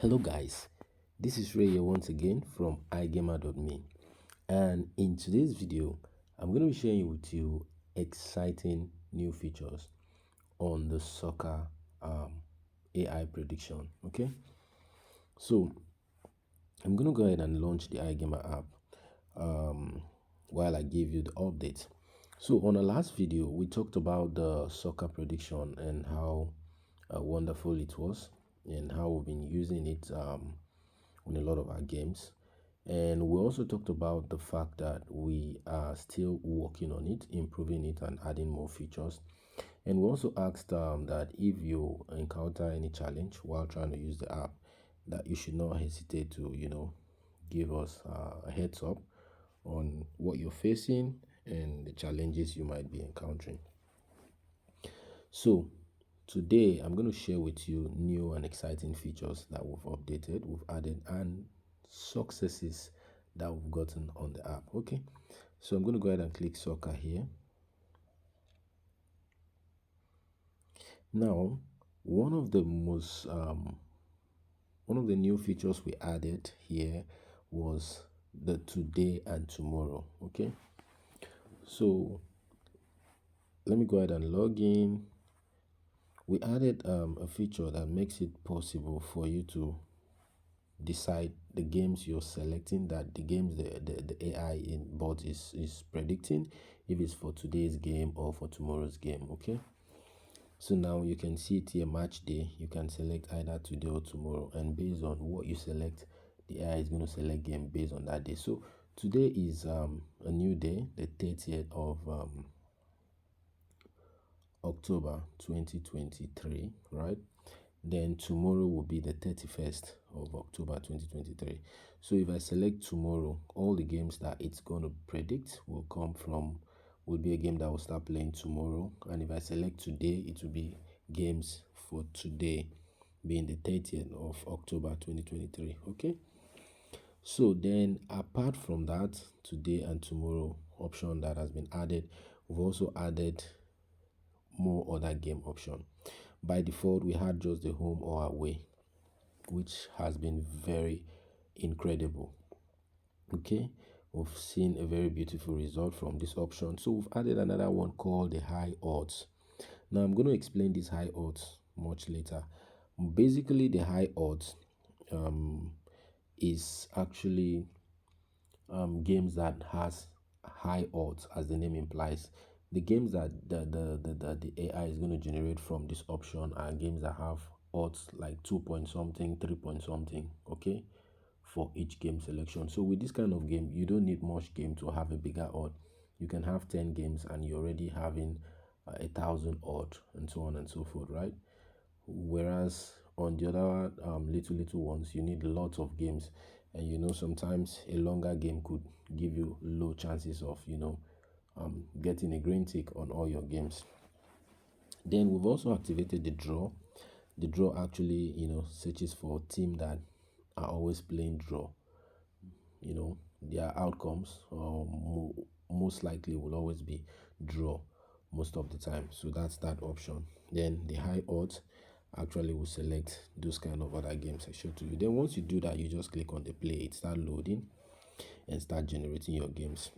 Hello guys, this is Ray here once again from iGamer.me, and in today's video I'm going to be sharing with you exciting new features on the soccer AI prediction. Okay, so I'm going to go ahead and launch the iGamer app while I give you the update. So on the last video we talked about the soccer prediction and how wonderful it was and how we've been using it in a lot of our games. And we also talked about the fact that we are still working on it, improving it, and adding more features. And we also asked that if you encounter any challenge while trying to use the app, that you should not hesitate to, give us a heads up on what you're facing and the challenges you might be encountering. So today I'm going to share with you new and exciting features that we've updated, we've added, and successes that we've gotten on the app. Okay, so I'm going to go ahead and click soccer here. Now, one of the new features we added here was the today and tomorrow. Okay, so let me go ahead and log in. We added a feature that makes it possible for you to decide the games you're selecting, that the games the AI in bot is predicting, if it's for today's game or for tomorrow's game. Okay, so now you can see it here, match day. You can select either today or tomorrow, and based on what you select, the AI is going to select game based on that day. So today is a new day, the 30th of October 2023, right? Then tomorrow will be the 31st of October 2023. So if I select tomorrow, all the games that it's going to predict will be a game that will start playing tomorrow. And if I select today, it will be games for today, being the 30th of October 2023. Okay, so then apart from that today and tomorrow option that has been added, we've also added more other game option. By default, we had just the home or away, which has been very incredible. Okay, we've seen a very beautiful result from this option. So we've added another one called the high odds. Now I'm going to explain these high odds much later. Basically, the high odds is actually games that has high odds, as the name implies. The games that the AI is going to generate from this option are games that have odds like 2 point something, 3 point something, okay, for each game selection. So with this kind of game, you don't need much game to have a bigger odd. You can have 10 games and you're already having 1,000 odd, and so on and so forth, right? Whereas on the other little ones, you need lots of games, and sometimes a longer game could give you low chances of getting a green tick on all your games. Then we've also activated the draw. The draw actually searches for a team that are always playing draw. Their outcomes most likely will always be draw most of the time. So that's that option. Then the high odds actually will select those kind of other games I showed to you. Then once you do that, you just click on the play, it start loading and start generating your games.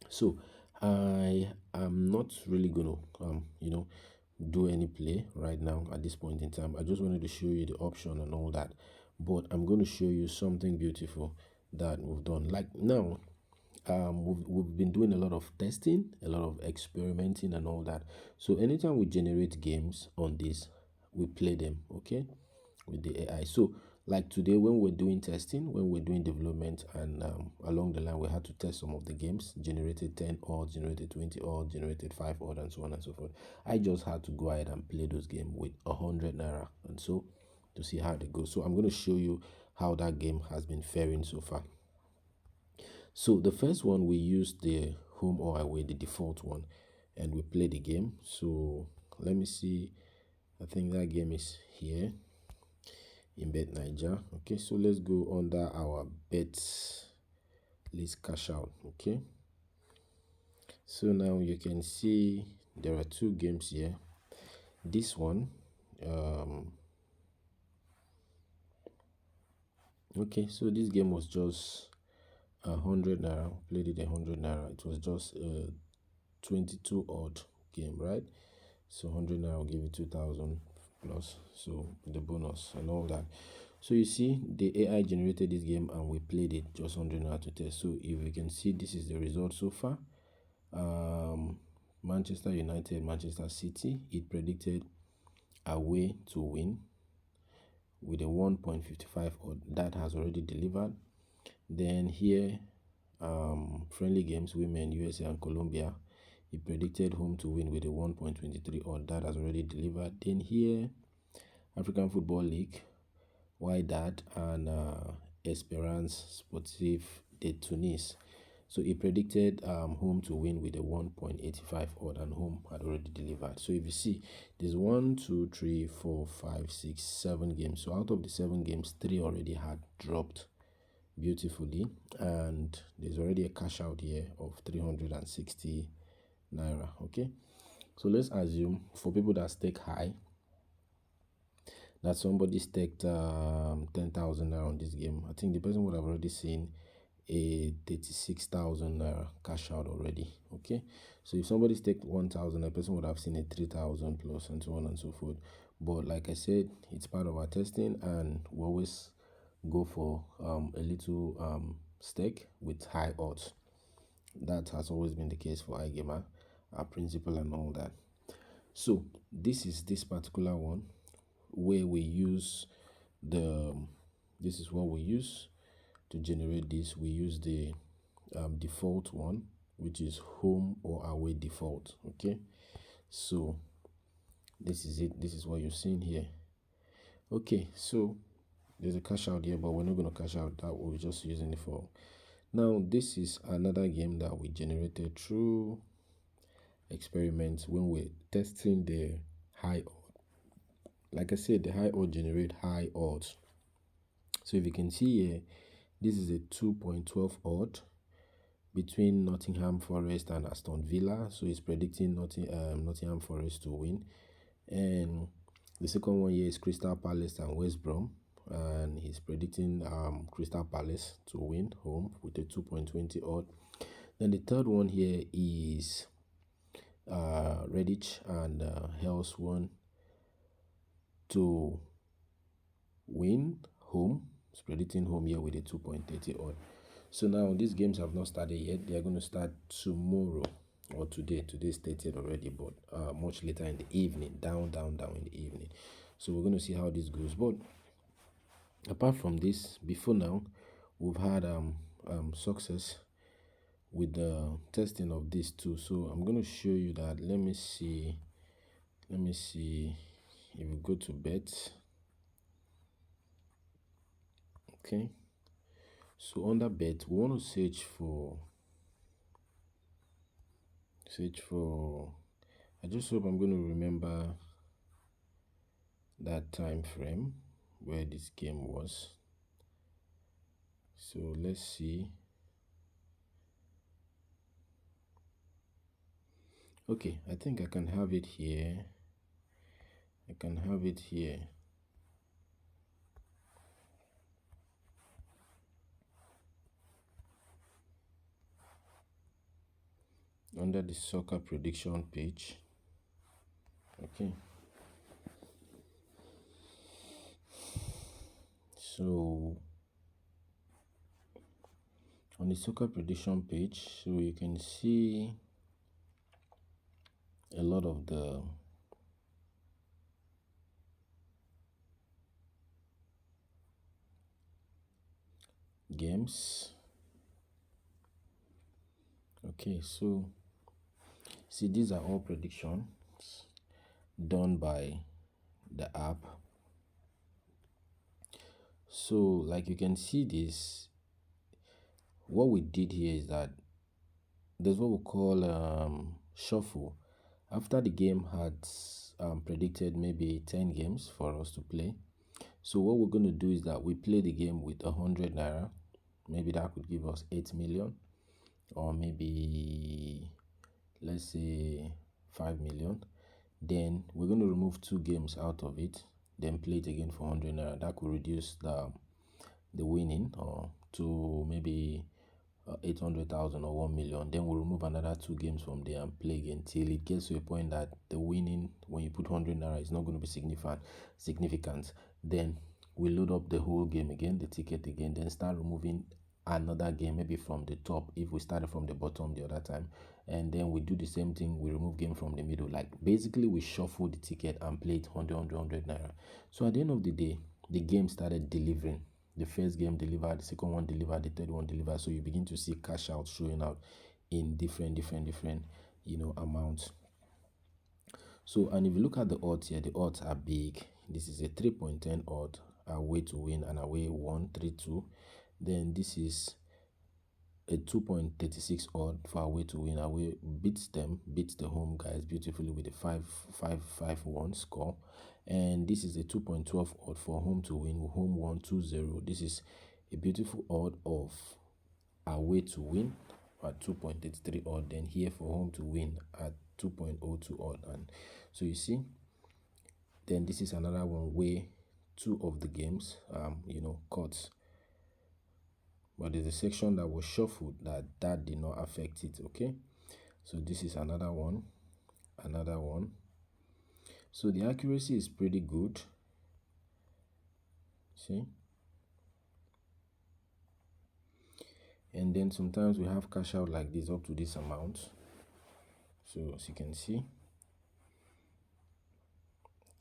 So I am not really gonna do any play right now at this point in time. I just wanted to show you the option and all that, but I'm going to show you something beautiful that we've done. Like now, we've been doing a lot of testing, a lot of experimenting and all that. So anytime we generate games on this, we play them, okay, with the AI. So like today, when we're doing testing, when we're doing development, and along the line we had to test some of the games, generated 10 odd, generated 20 odd, generated 5 odd, and so on and so forth. I just had to go ahead and play those games with 100 naira, and so to see how they go. So I'm going to show you how that game has been faring so far. So the first one, we used the home or away, the default one, and we play the game. So let me see, I think that game is here in Bet Niger. Okay, so let's go under our bets, let's cash out. Okay, so now you can see there are two games here. This one, Okay, so this game was just 100 naira. Played it 100 naira. It was just a 22 odd game, right? So 100 naira will give you 2,000 plus. So the bonus and all that. So you see, the AI generated this game and we played it just 100 naira to test. So if you can see, this is the result so far. Um, Manchester United, Manchester City. It predicted away to win with a 1.55 odd. That has already delivered. Then here, friendly games, women, USA and Colombia. He predicted home to win with a 1.23 odd. That has already delivered. Then here, African Football League, Wydad and Esperance Sportif de Tunis. So he predicted home to win with a 1.85 odd, and home had already delivered. So if you see, there's 1, 2, 3, 4, 5, 6, 7 games. So out of the 7 games, 3 already had dropped beautifully, and there's already a cash out here of 360 naira. Okay, so let's assume for people that stake high that somebody staked 10,000 naira on this game. I think the person would have already seen a 36,000 naira cash out already. Okay, so if somebody staked 1,000, a person would have seen a 3,000 plus, and so on and so forth. But like I said, it's part of our testing, and we always go for a little stake with high odds. That has always been the case for iGamer, our principle and all that. So this is this particular one where we use the this is what we use to generate this. We use the default one, which is home or away default. Okay, so this is it. This is what you're seeing here. Okay, so there's a cash out here, but we're not going to cash out that. We're just using it for now. This is another game that we generated through experiments when we're testing the high odd. Like I said, the high odd generate high odds. So if you can see here, this is a 2.12 odd between Nottingham Forest and Aston Villa. So it's predicting Nottingham Forest to win. And the second one here is Crystal Palace and West Brom. And he's predicting Crystal Palace to win home with a 2.20 odd. Then the third one here is Redditch and Hells one to win home. It's predicting home here with a 2.30 odd. So now these games have not started yet. They are going to start tomorrow or today. Today stated already, but much later in the evening, down in the evening. So we're going to see how this goes. But apart from this, before now, we've had success with the testing of these two. So I'm going to show you that. Let me see if we go to bet. Okay, so under bet we want to search for I just hope I'm going to remember that time frame where this game was. So let's see. Okay, I think I can have it here. Under the soccer prediction page. Okay, so on the soccer prediction page, so you can see a lot of the games. Okay, so see, these are all predictions done by the app. So like you can see this, what we did here is that there's what we call shuffle. After the game had predicted maybe 10 games for us to play, so what we're going to do is that we play the game with 100 naira. Maybe that could give us 8 million, or maybe let's say 5 million. Then we're going to remove 2 games out of it, then play it again for 100 naira. That could reduce the winning or to maybe 800,000 or 1 million, then we'll remove another two games from there and play again till it gets to a point that the winning, when you put 100 naira, is not going to be significant. Then we load up the whole game again, the ticket again, then start removing another game, maybe from the top if we started from the bottom the other time. And then we do the same thing, we remove game from the middle. Like basically, we shuffle the ticket and play it 100 naira. So at the end of the day, the game started delivering. The first game delivered, the second one delivered, the third one delivered. So you begin to see cash out showing out in different amounts. So, and if you look at the odds here, the odds are big. This is a 3.10 odd, away to win and away 132. Then this is a 2.36 odd for away to win. Away beats the home guys beautifully with a 5-5-5-1 score. And this is a 2.12 odd for home to win, home 120. This is a beautiful odd of away to win at 2.83 odd. Then here for home to win at 2.02 odd. And so you see, then this is another one where two of the games cuts, but there's a section that was shuffled that did not affect it. Okay, so this is another one. So the accuracy is pretty good. See, and then sometimes we have cash out like this up to this amount. So as you can see,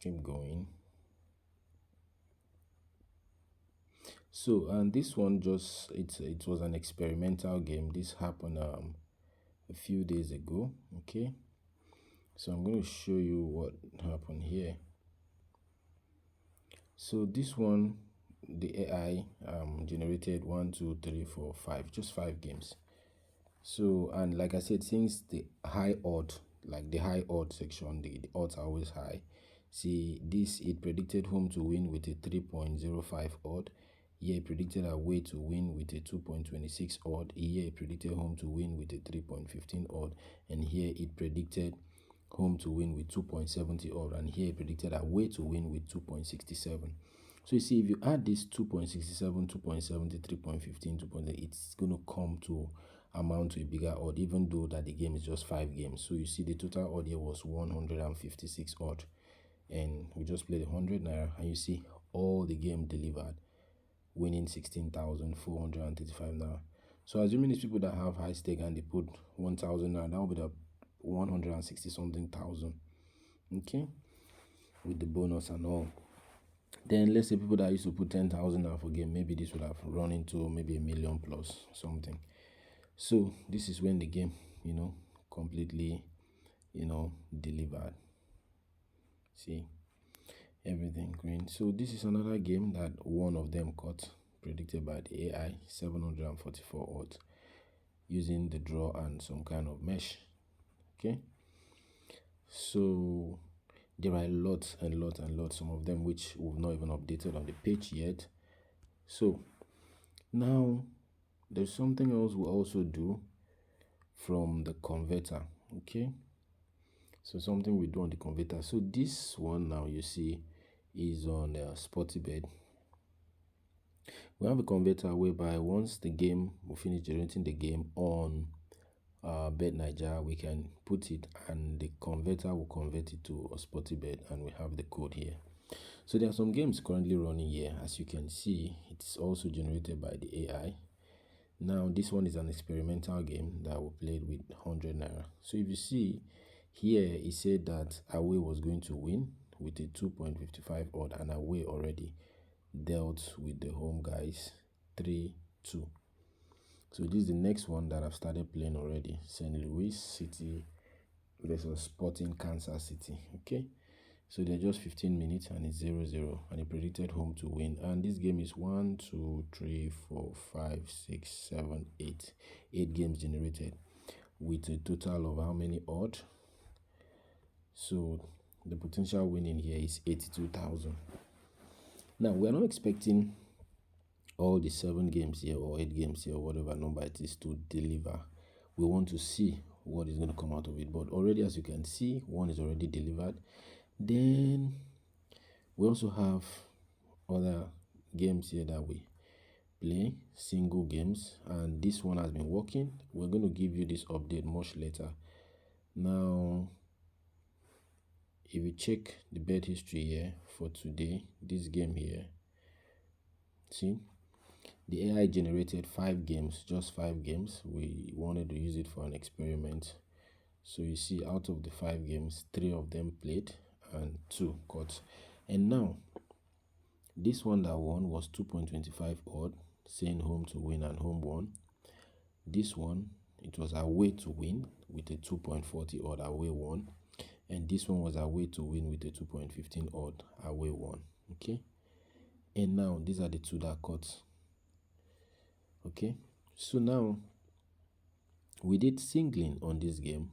keep going. So, and this one just it was an experimental game. This happened a few days ago. Okay, so I'm going to show you what happened here. So this one, the AI generated 1, 2, 3, 4, 5, just 5 games. So, and like I said, since the high odd, like the high odd section, the odds are always high. See this, it predicted home to win with a 3.05 odd. Here it predicted away to win with a 2.26 odd. Here it predicted home to win with a 3.15 odd. And here it predicted home to win with 2.70 odd. And here it predicted away to win with 2.67. So you see, if you add this 2.67, 2.70, 3.15, 2.8, it's going to come to amount to a bigger odd, even though that the game is just 5 games. So you see the total odd here was 156 odd. And we just played 100 naira, and you see all the game delivered, winning 16,435 naira. So assuming these people that have high stake and they put 1,000 naira, that will be the 160 something thousand. Okay, with the bonus and all. Then let's say people that used to put 10,000 naira for game, maybe this would have run into maybe a million plus something. So this is when the game, completely, delivered. See, everything green. So this is another game that one of them caught, predicted by the AI, 744 odds, using the draw and some kind of mesh. Okay, so there are lots and lots, some of them which we've not even updated on the page yet. So now there's something else we also do from the converter. Okay, so something we do on the converter. So this one now you see is on Sportybet. We have a converter whereby once the game we finish generating the game on Bet Niger, we can put it and the converter will convert it to a Sportybet, and we have the code here. So there are some games currently running here. As you can see, it's also generated by the AI. Now this one is an experimental game that we played with 100 naira. So if you see here, it said that away was going to win with a 2.55 odd, and away already dealt with the home guys 3-2. So this is the next one that I've started playing already. St. Louis City versus Sporting Kansas City. Okay, so they're just 15 minutes and it's 0-0, and it predicted home to win. And this game is 1, 2, 3, 4, 5, 6, 7, 8. 8 games generated with a total of how many odd? So the potential winning here is 82,000. Now we are not expecting all the 7 games here or 8 games here or whatever number it is to deliver. We want to see what is going to come out of it. But already, as you can see, one is already delivered. Then we also have other games here that we play single games, and this one has been working. We're going to give you this update much later. Now, if you check the bet history here for today, this game here, see, the AI generated 5 games, just 5 games. We wanted to use it for an experiment. So you see, out of the 5 games, 3 of them played and 2 caught. And now, this one that won was 2.25 odd, saying home to win and home won. This one, it was away to win with a 2.40 odd, away won. And this one was away to win with a 2.15 odd, away won. Okay. And now, these are the two that caught. Okay. So now, we did singling on this game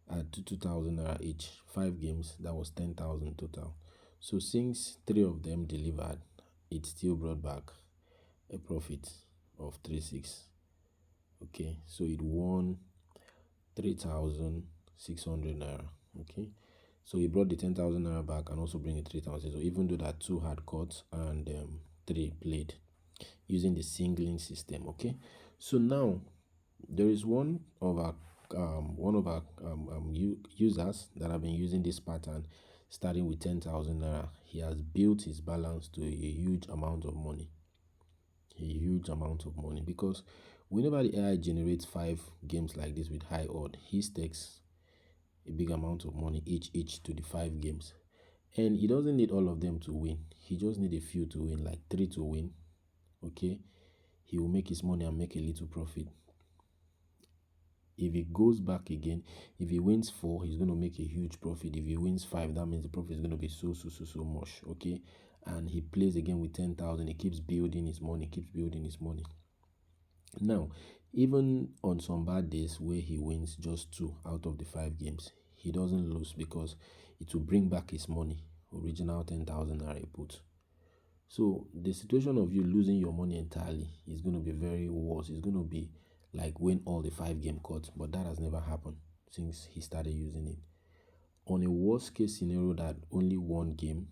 at 2,000 naira each. 5 games, that was 10,000 total. So since 3 of them delivered, it still brought back a profit of 36. Okay, so it won 3,600 naira. Okay, so he brought the 10,000 naira back and also bring it 3,000. So even though that 2 had caught and 3 played using the singling system. Okay, so now there is one of our users that have been using this pattern, starting with 10,000 naira. He has built his balance to a huge amount of money. A huge amount of money, because whenever the AI generates 5 games like this with high odd, he stakes a big amount of money each to the 5 games. And he doesn't need all of them to win. He just need a few to win, like 3 to win. Okay, he will make his money and make a little profit. If he goes back again, if he wins 4, he's going to make a huge profit. If he wins 5, that means the profit is going to be so much. Okay, and he plays again with 10,000. He keeps building his money, keeps building his money. Now, even on some bad days where he wins just 2 out of the 5 games, he doesn't lose, because it will bring back his money, original 10,000 naira he put. So the situation of you losing your money entirely is going to be very worse. It's going to be like when all the 5 game cut, but that has never happened since he started using it. On a worst case scenario that only 1 game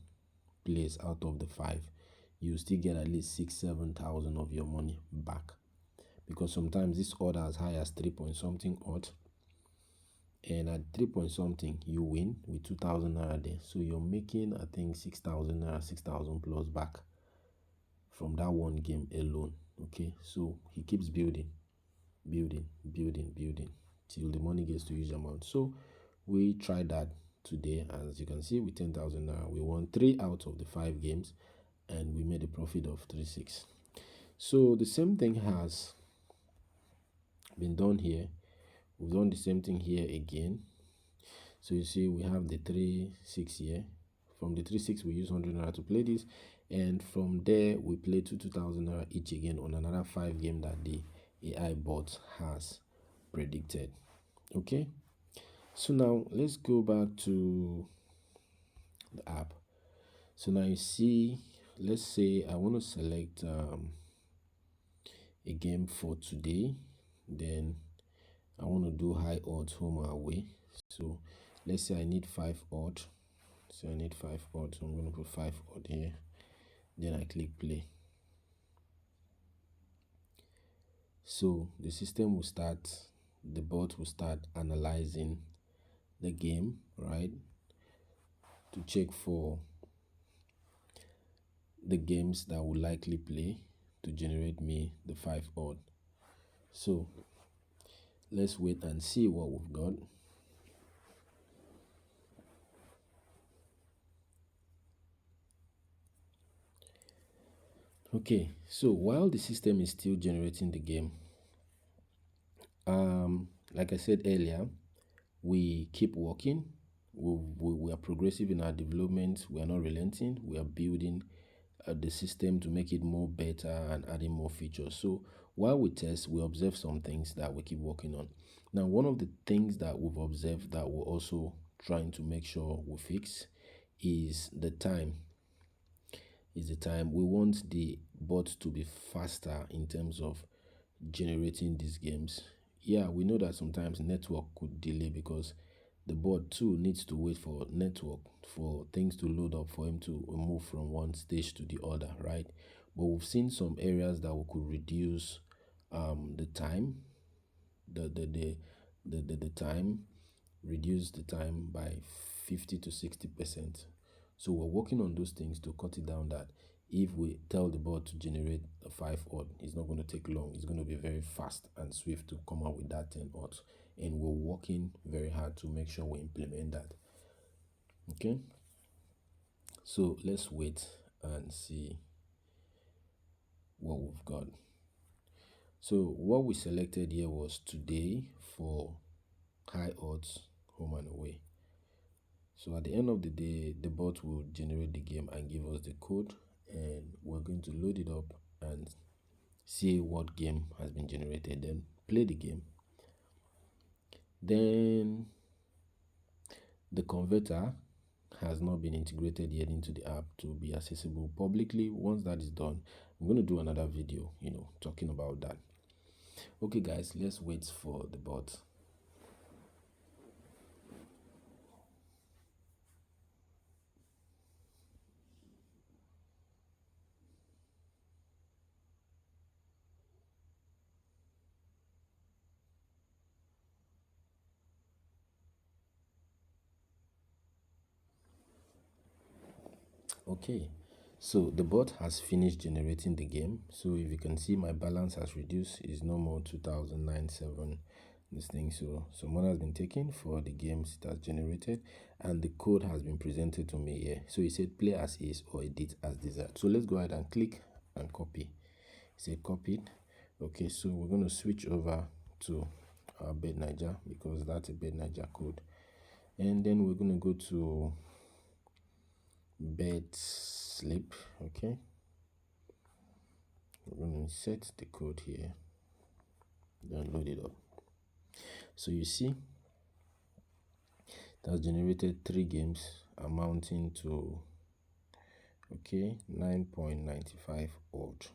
plays out of the 5, you still get at least 6,000-7,000 of your money back, because sometimes this order as high as 3 point something odd, and at 3 point something you win with 2,000 naira there. So you're making, I think, 6,000 naira, 6,000 plus back from that 1 game alone. Okay, so he keeps building till the money gets to huge amount. So we tried that today. As you can see, with 10,000 naira, we won 3 out of the 5 games and we made a profit of 36. So the same thing has been done here. We've done the same thing here again. So you see, we have the 3-6 here. From the 3-6, we use 100 naira to play this, and from there we play 2,000 naira each again on another 5 game that the AI bot has predicted. Okay, so now let's go back to the app. So now you see, let's say I want to select a game for today, then I want to do high odds home or away. So let's say I need 5 odd. So I need 5 odd. So I'm going to put 5 odd here. Then I click play. So the system will start, the bot will start analyzing the game, right? To check for the games that will likely play to generate me the 5 odd. So let's wait and see what we've got. Okay, so while the system is still generating the game, like I said earlier, we keep working. We are progressive in our development. We are not relenting. We are building the system to make it more better and adding more features. So while we test, we observe some things that we keep working on. Now, one of the things that we've observed that we're also trying to make sure we fix is the time. We want the bot to be faster in terms of generating these games. Yeah, we know that sometimes network could delay, because the bot too needs to wait for network for things to load up for him to move from one stage to the other, right? but we've seen some areas that we could reduce the time, the time, reduce the time by 50 to 60%. So we're working on those things to cut it down, that if we tell the bot to generate a 5 odd, it's not going to take long. It's going to be very fast and swift to come out with that 10 odds. And we're working very hard to make sure we implement that. Okay. So let's wait and see what we've got. So what we selected here was today for high odds, home and away. So at the end of the day, the bot will generate the game and give us the code, and we're going to load it up and see what game has been generated, then play the game. Then the converter has not been integrated yet into the app to be accessible publicly. Once that is done, I'm going to do another video, talking about that. Okay guys, let's wait for the bot. Okay, so the bot has finished generating the game. So if you can see, my balance has reduced. It's no more 2097 this thing. So some money has been taken for the games it has generated, and the code has been presented to me here. So it said play as is or edit as desired. So let's go ahead and click and copy. It said copied. Okay, so we're going to switch over to our bed Niger, because that's a bed Niger code, and then we're going to go to bed sleep. Okay, we're going to set the code here, then load it up. So you see, it has generated 3 games amounting to 9.95 odd.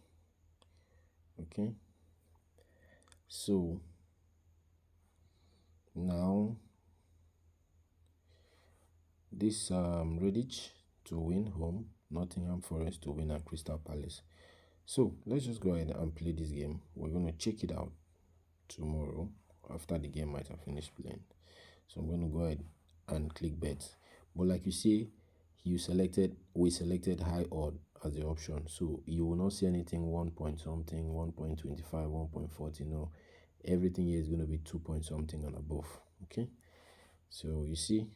Okay, so now this Redditch to win home, Nottingham Forest to win, and Crystal Palace. So let's just go ahead and play this game. We're going to check it out tomorrow after the game might have finished playing. So I'm going to go ahead and click bet. But like you see, we selected high odd as the option. So you will not see anything 1 point something, 1.25, 1.40. No, everything here is going to be 2 point something and above. Okay, so you see,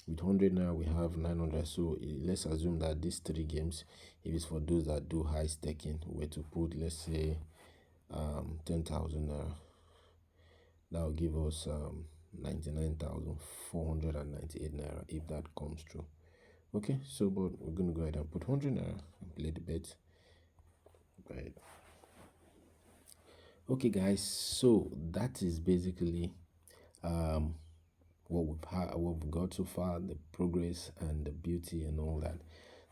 with 100 now we have 900. So let's assume that these 3 games, if it's for those that do high staking, were to put, let's say 10,000 naira, that will give us 99,498 naira if that comes true. Okay, so but we're going to go ahead and put 100 naira and play the bet. Go ahead. Okay guys, so that is basically what we've got so far, the progress and the beauty and all that.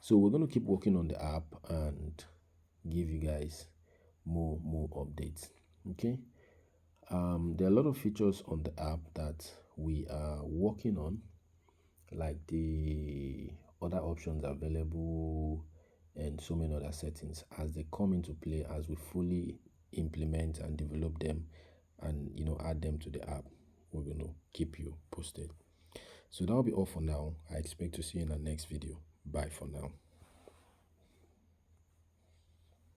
So we're going to keep working on the app and give you guys more updates. Okay, there are a lot of features on the app that we are working on, like the other options available and so many other settings. As they come into play, as we fully implement and develop them and add them to the app, we're going to keep you posted. So that'll be all for now. I expect to see you in the next video. Bye for now.